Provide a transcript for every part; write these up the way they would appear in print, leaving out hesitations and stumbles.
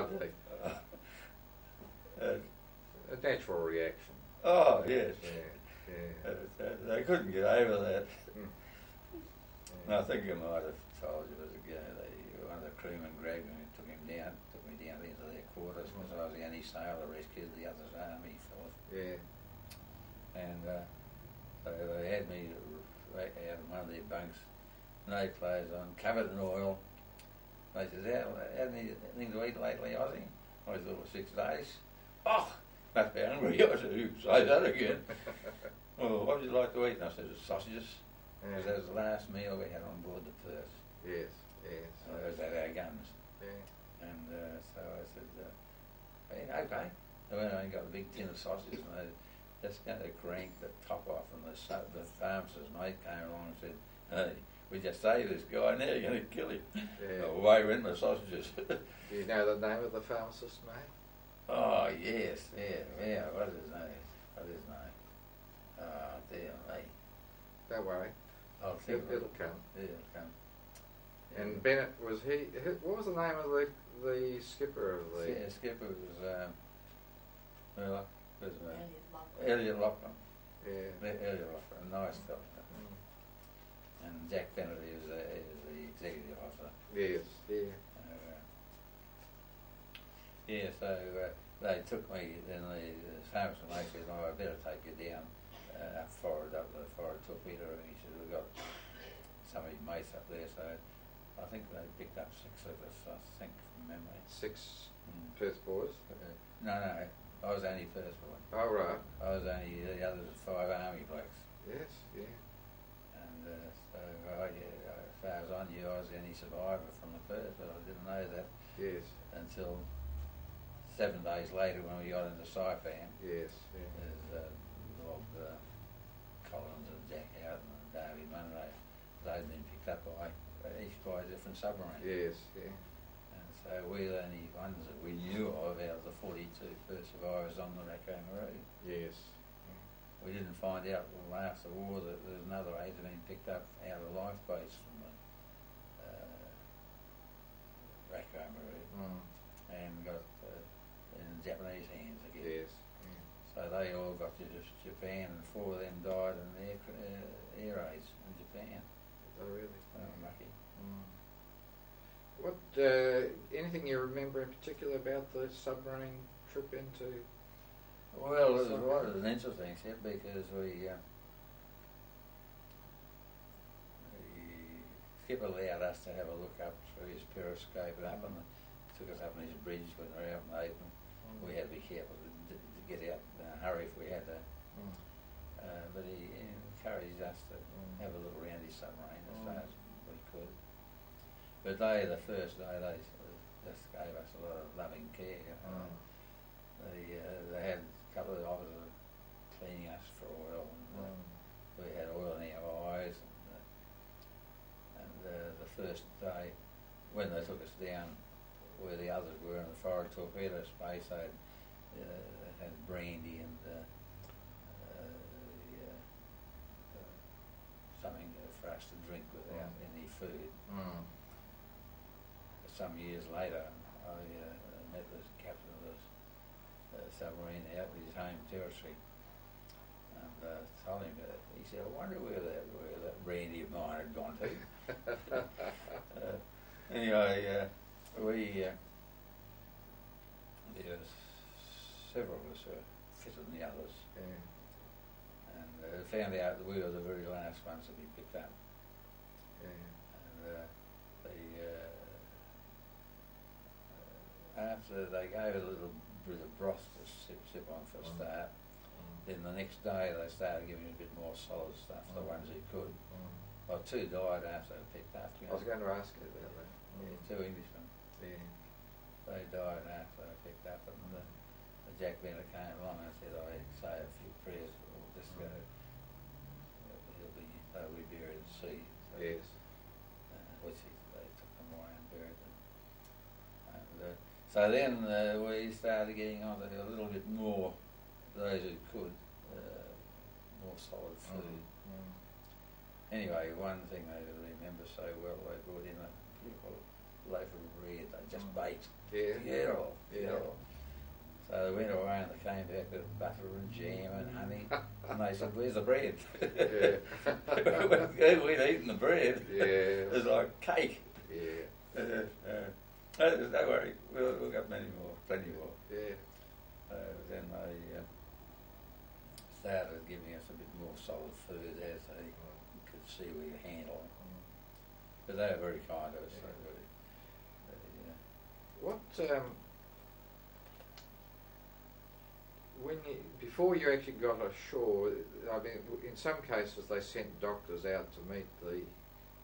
lovely. A natural reaction. Oh, yes. Yeah. They couldn't get over that. Mm. And I think I might have told you as a guy, one of the crewmen grabbed me and took me down into their quarters because I was the only sailor rescued the other's army fellow. Yeah. And so they had me out of one of their bunks, no clothes on, covered in oil. They said, had anything to eat lately, Ozzy? I thought it was 6 days. Oh, must be hungry. I said, say that again. Well, what would you like to eat? And I said, sausages. Because that was the last meal we had on board the Perth. Yes. So it was at our guns. Yeah. And so I said, yeah, okay. So when I got a big tin of sausages and they just going to crank the top off, and the pharmacist's mate came along and said, hey, we just saved this guy, now you're going to kill him. Yeah. Away went my sausages. Do you know the name of the pharmacist, mate? Oh, yes, yeah. What is his name? Oh, dear me. Don't worry. I'll think It'll come. Yeah, it'll come. And Bennett, was he? What was the name of the skipper of the? Yeah, skipper was Merla. Elliot Elliot Lockwood. Lockman. Yeah. Elliot Lockman, nice fellow. Mm. And Jack Bennett was the executive officer. Yes. Yeah. Yeah, so they took me, and the pharmacist mate said, oh, I better take you down up the forward torpedo room. He said, we've got some of your mates up there, so I think they picked up 6 of us, I think, from memory. 6 Perth boys? No, I was only first boy. Oh, right. I was only, the others were 5 army blokes. Yes, yeah. And so, as far as I knew, I was the only survivor from the Perth, but I didn't know that Yes. until 7 days later when we got into Saipan. Yes, yeah. There's Collins and Jack Houghton and Davey Munro. They'd been picked up each by a different submarine. Yes, yeah. And so we're the only ones that we knew of out of the 42 first survivors on the Rakuyo Maru. Yes. We didn't find out till after the war that there was another 18 picked up out of lifeboats from the Rakuyo Maru and got in Japanese hands again. Yes. So they all got to Japan, and 4 of them died in air raids in Japan. Oh, really? Lucky. What, anything you remember in particular about the submarine trip into? Well, it was an interesting trip because the skipper allowed us to have a look up through his periscope and up, and took us up on his bridge when we were out in the open. We had to be careful to get out in a hurry if we had to. But he encouraged us to have a look around his submarine as far as we could. But the first day, they just gave us a lot of loving care. They had a couple of officers cleaning us for oil, and we had oil in our eyes. And the first day, when they took us down where the others were in the forward torpedo space, they had brandy and something for us to drink without any food. Some years later, I met this captain of the submarine out in his home territory, and told him that. He said, I wonder where that brandy of mine had gone to. Anyway, there was several of us were fitter than the others, and found out that we were the very last ones to be picked up. And after they gave a little bit of broth to sip on for a start, then the next day they started giving a bit more solid stuff, the ones who could. Well, 2 died after they picked up. I was going to ask you about that. Yeah, 2 Englishmen. Yeah. They died after they picked up, and the Jack Bennett came along and said, I say a few prayers, we'll just go, they'll be buried at sea. So, yes. Which they took them away and buried them. And, so then we started getting on to a little bit more, those who could, more solid food. Anyway, one thing they remember so well, they brought in a beautiful loaf of bread they just baked. Yeah. to get off. Yeah. Get off. So they went away and they came back with butter and jam and honey. And they said, "Where's the bread?" Yeah. We'd eaten the bread. Yeah. It was like cake. Yeah. Don't worry, we'll get plenty more. Yeah. Then they started giving us a bit more solid food as they could see we could handle it. But they were very kind to us. Yeah. What when before you actually got ashore, I mean, in some cases they sent doctors out to meet the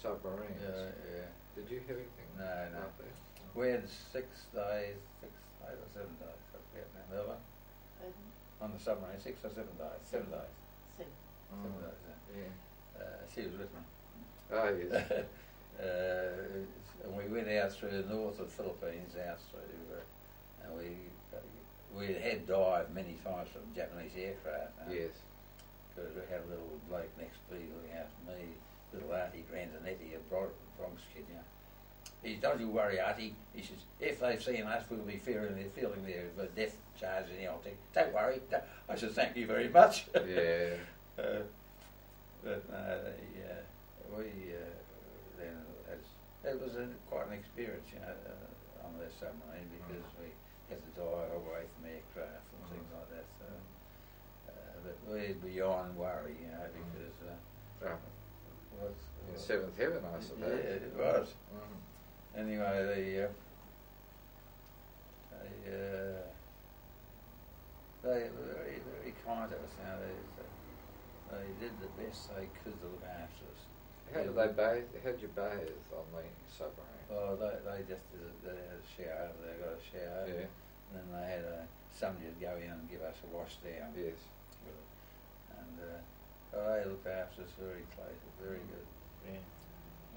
submarines. Yeah. Did you have anything No. like that? We had 6 days or 7 days, I forget now, Melbourne. On the submarine, 6 or 7 days. 7 days. 7. 7 days, Yeah. she was with me. Oh yes. And we went out through the north of the Philippines, out through, and we had dived many times from Japanese aircraft. Yes. Because we had a little bloke next to me looking after me, little Artie Granzanetti, a Bronx kid, you know. He says, "Don't you worry, Artie." He says, "If they've seen us, we'll be feeling their death charge in the old thing. Don't worry." I said, "Thank you very much." Yeah. But then it was quite an experience, you know, on the submarine because we had to dive away from aircraft and things like that. So, but we're beyond worry, you know, because it was Seventh heaven, I suppose. yeah, it was. Anyway, they were very, very kind to us. You know, they did the best they could to look after us. How did they bathe? How did you bathe on the submarine? Well, they just they had a shower. They got a shower. Yeah. And then they had somebody would go in and give us a wash down. Yes. And they looked after us very closely, very good. Yeah.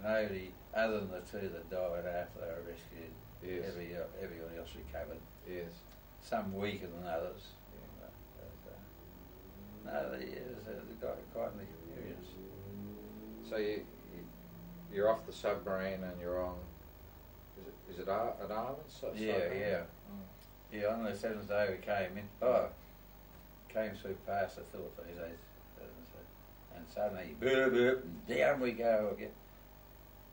Nobody other than the 2 that died after they were rescued. Yes. Everyone else recovered. Yes. Some weaker than others. No, it was quite an experience. So you're off the submarine and you're on. Is it an island? Yeah. Yeah, on the 7th day we came in. Came through past the Philippines, and suddenly, boop, and down we go again.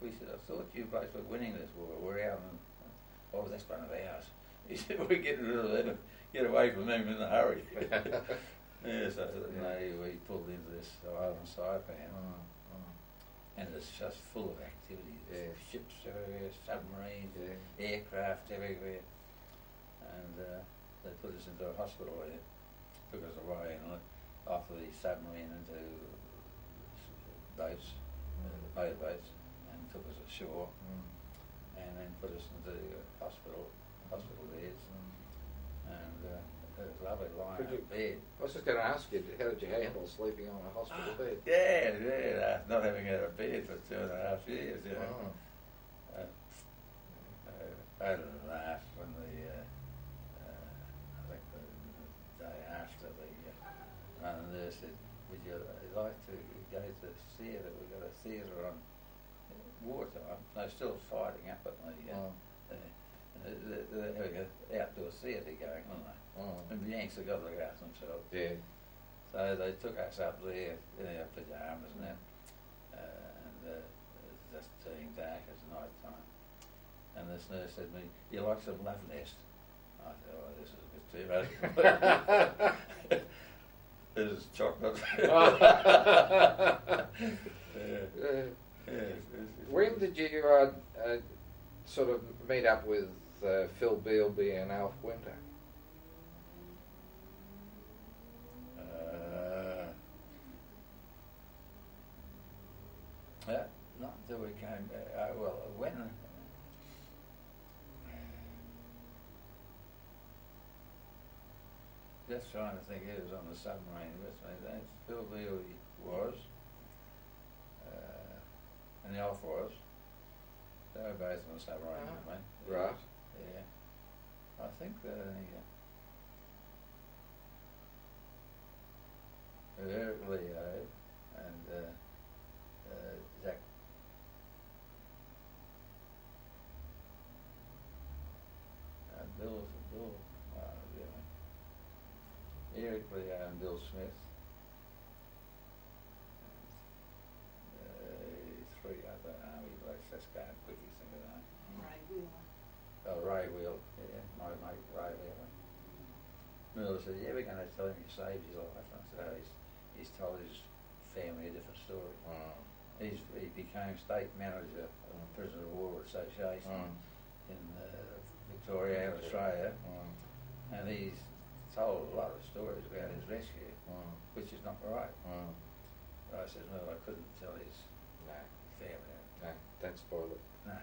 We said, "I thought you blokes were winning this war. We're out, and that's one of ours." He said, "We're getting rid of them. Get away from them in a hurry." Yeah, so we pulled into this island Saipan, and it's just full of activity. There's ships everywhere, submarines, aircraft everywhere, and they put us into a hospital there, took us away and off the submarine into boats, motorboats, and took us ashore, and then put us into hospital beds, and it was lovely lying in bed. I was just going to ask you, how did you handle sleeping on a hospital bed? Yeah, not having had a bed for 2.5 years, you know. I had a laugh when I think the day after one of the nurse said, "Would you like to go to the theatre? We've got a theatre on wartime." They're still fighting up at they're having an outdoor theatre going on. And the Yanks have got to look after themselves. Yeah. So they took us up there in our pyjamas and that, and it was just turning dark as night time. And this nurse said to me, "You like some love nest?" I said, "Oh, this is a bit too much." This is chocolate. When did you sort of meet up with Phil Bealby and Alf Winter? Not until we came back. When just trying to think, who was on the submarine with me. That's Phil Bealby was, and the Alf was. They were both on the submarine with me. Right. Yeah. I think Eric Leo and Zach. Oh, wow, really. Eric Leo and Bill Smith. Three other army blokes. That's going quickly, think of that. Ray Wheeler. Oh, Ray Wheeler, yeah, my mate Ray Wheeler. Merla said, "Yeah, we're going to tell him you saved his life." And I said, "Oh, he's told his family a different story. He became state manager of the Prisoner of War Association in Victoria and Australia, and he's told a lot of stories about his rescue, which is not right." I said, "Well, I couldn't tell his family." No, don't spoil it. No.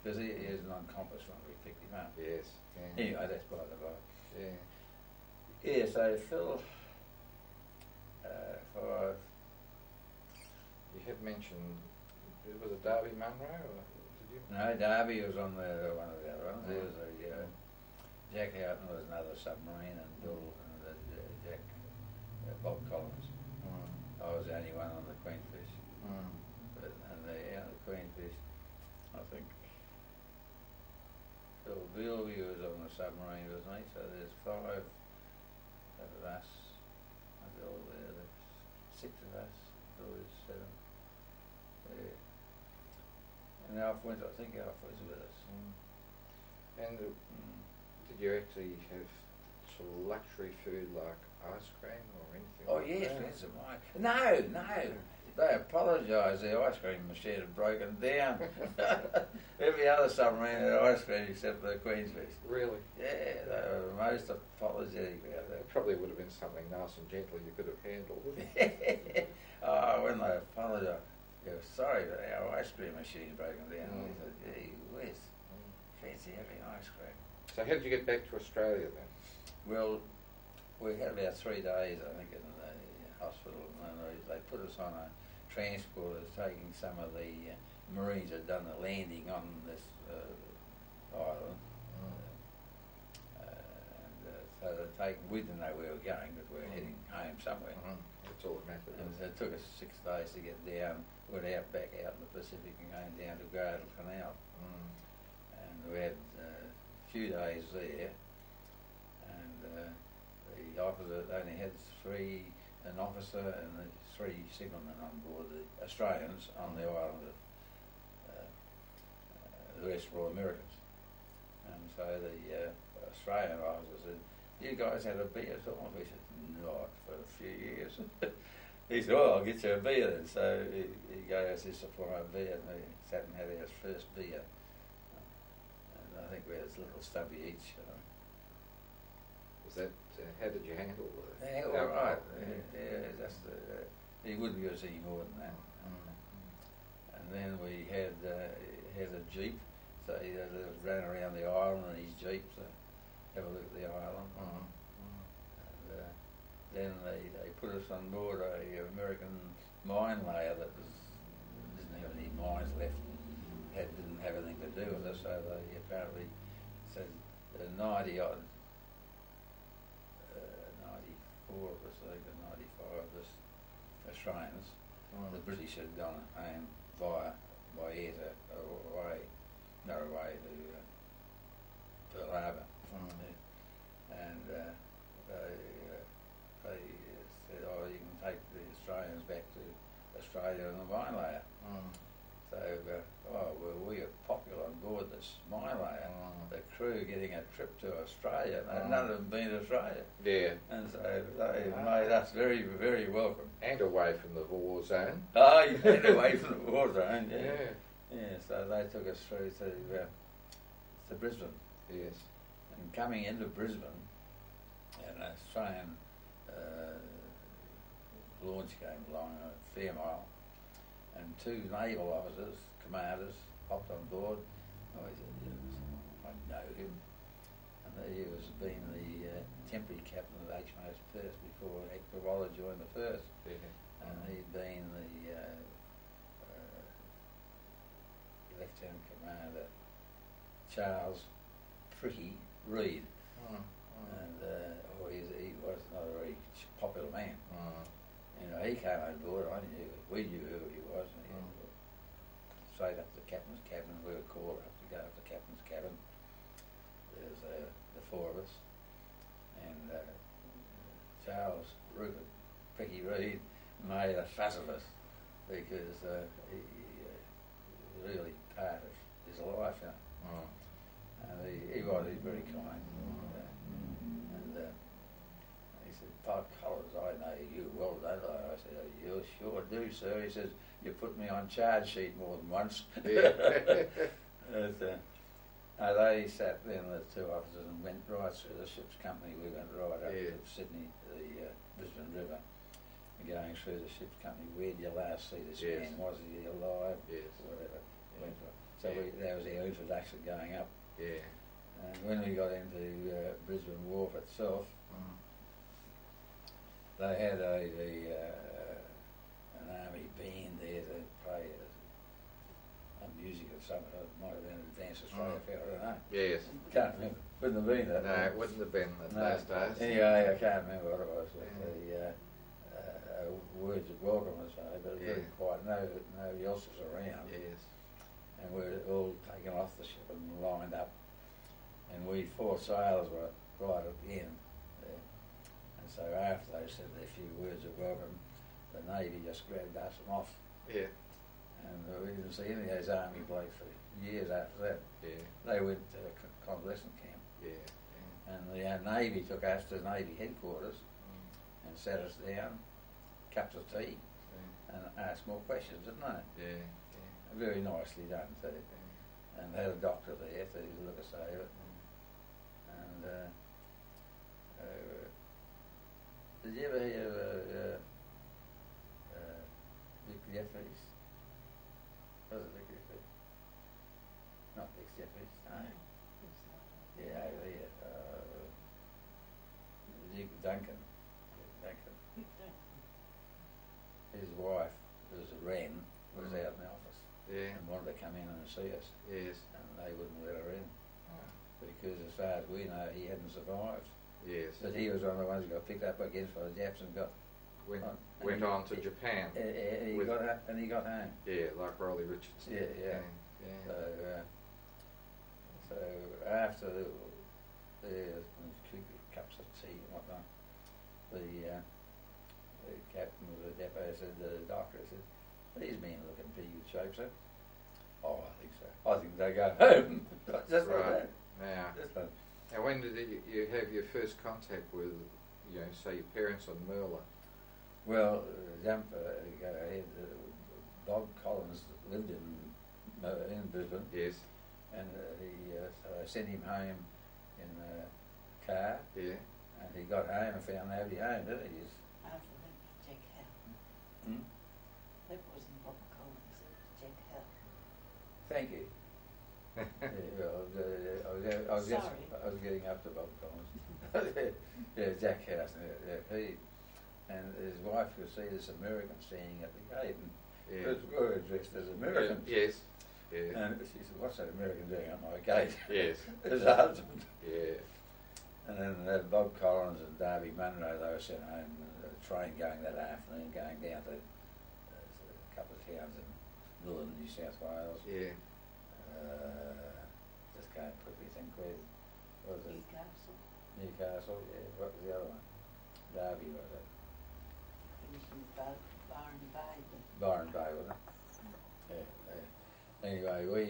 Because he is an uncomplice when we picked him up. Yes. Yeah. Anyway, that's by the by. Yeah. Yeah, so Phil, You had mentioned, was it Darby Munro? Or did you? No, Darby was on one of the other ones. There was Jack Houghton was another submarine, and Bill and Jack Bob Collins. I was the only one on the Queenfish. And the Queenfish, I think Phil Bilby was on the submarine, wasn't he? So there's 5 of us. There's 6 of us. Billy's 7. Yeah. And Alf went, I think Alf was with us. And did you actually have sort of luxury food like ice cream or anything? Oh like yes, that? we had some ice. No. They apologised. The ice cream machine had broken down. Every other submarine had ice cream except the Queenfish. Really? Yeah, they were most apologetic about that. It probably would have been something nice and gentle you could have handled. When they apologised, sorry, but our ice cream machine's broken down. We said, gee whiz, fancy having ice cream. So how did you get back to Australia then? Well, we had about 3 days, I think, in the hospital, and they put us on a transport that's taking some of the Marines that had done the landing on this island. So they're taking, we didn't know where we were going, but we were heading home somewhere. That's all that mattered. And it took us 6 days to get down, went back out in the Pacific and came down to Guadalcanal. And we had a few days there, and the officer only had an officer and the 3 signalmen on board, the Australians on the island of, the rest were all Americans. And so the Australian officer said, "You guys had a beer at all?" We said, "Not for a few years." He said, "Well, I'll get you a beer then." So he gave us his supply of beer, and we sat and had our first beer. And I think we had a little stubby each. Was that, how did you handle it? Yeah, all right. Yeah, just, he wouldn't give us any more than that. And then we had a jeep, so he ran around the island in his jeep to have a look at the island. And then they put us on board a American mine layer that didn't have any mines left, didn't have anything to do with us, so they apparently said 90 odd. 94 of us, I think, 95 of us Australians. The British had gone home by air to away to Pearl Harbor. And they said, "Oh, you can take the Australians back to Australia in the mine layer." So, we were popular on board this mine layer. The crew getting a trip to Australia, none of them been to Australia. Yeah. And so they made us very, very welcome. And away from the war zone. Oh, and away from the war zone, yeah. Yeah. So they took us through to Brisbane. Yes. And coming into Brisbane, an Australian launch came along at Fairmile, and 2 naval officers, commanders, hopped on board. I said, I know him. And he was been the temporary captain of HMAS Perth before Hector Waller joined the Perth. Yeah. And he'd been the Lieutenant Commander Charles Pretty Reid. And he was not a very popular man. He came on board. We knew who he was. And he straight up to the captain's cabin. We were called up to go up to the captain's cabin. There's the Pricky Reed made a fuss of us because he really part of his life, you know. Oh. And he was very kind. And he said, "Bob Collins, I know you well, don't I?" I said, "Oh, you sure do, sir." He says, "You put me on charge sheet more than once." Yeah. They sat then, the two officers, and went right through the ship's company. We went right up to Sydney, the Brisbane River, and going through the ship's company. Where did you last see this man? Was he alive? Yes. Whatever. So that was our introduction going up. Yeah. And when we got into Brisbane Wharf itself, they had an army band there to play music or something. It might have been Advance Australia Fair, I don't know. Yes. Can't remember. Wouldn't have been that. No, it wouldn't have been in those days. Anyway, I can't remember what it was. The words of welcome or something, but it was very quiet. Nobody else was around. Yes. And we were all taken off the ship and lined up. And we 4 sailors were right at the end there. And so after they said their few words of welcome, the Navy just grabbed us and off. Yeah. And we didn't see any of those army blokes for years after that. Yeah. They went to a convalescent camp. Yeah. And the Navy took us to Navy headquarters and sat us down, cups of tea, and asked more questions, didn't they? Yeah. Very nicely done too. And they had a doctor there to look us over. And did you ever hear of Vic Jeffries? Was it Vic Jeffries? Not Vic Jeffries, no. Yeah, over here. Dick Duncan. His wife, who was a Wren, was out in the office. Yeah. And wanted to come in and see us. Yes. And they wouldn't let her in. Because as far as we know, he hadn't survived. Yes. But he was one of the ones who got picked up against by the Japs and got went on to Japan. He got home. Yeah, like Riley Richardson. Yeah. So after the cups of tea and whatnot, the captain of the depot said to the doctor, said, "These men look in pretty good shape, sir." "Oh, I think so. I think they go home." Just right. like that. Now, Just like now, when did you have your first contact with, say your parents on Merla? Well, jump go ahead. Bob Collins lived in Brisbane. Yes. And so I sent him home in a car. Yeah. And he got home and found nobody home, did he? After that was Jack Hell. That wasn't Bob Collins, it was Jack Hell. Thank you. I was getting up to Bob Collins. Yeah, Jack House. He and his wife could see this American standing at the gate, and we were dressed as Americans. Yes. Yeah. And she said, "What's that American doing at my gate?" Yes. His husband. Yeah. And then Bob Collins and Darby Munro, they were sent home. A train going that afternoon, going down to a couple of towns in northern New South Wales. Yeah. Just can't quickly think where was it? Newcastle. Newcastle, yeah. What was the other one? Derby, was it? It was from Byron Bay. Byron Bay, wasn't it? Yeah. Anyway, we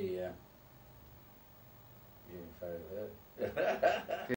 you photo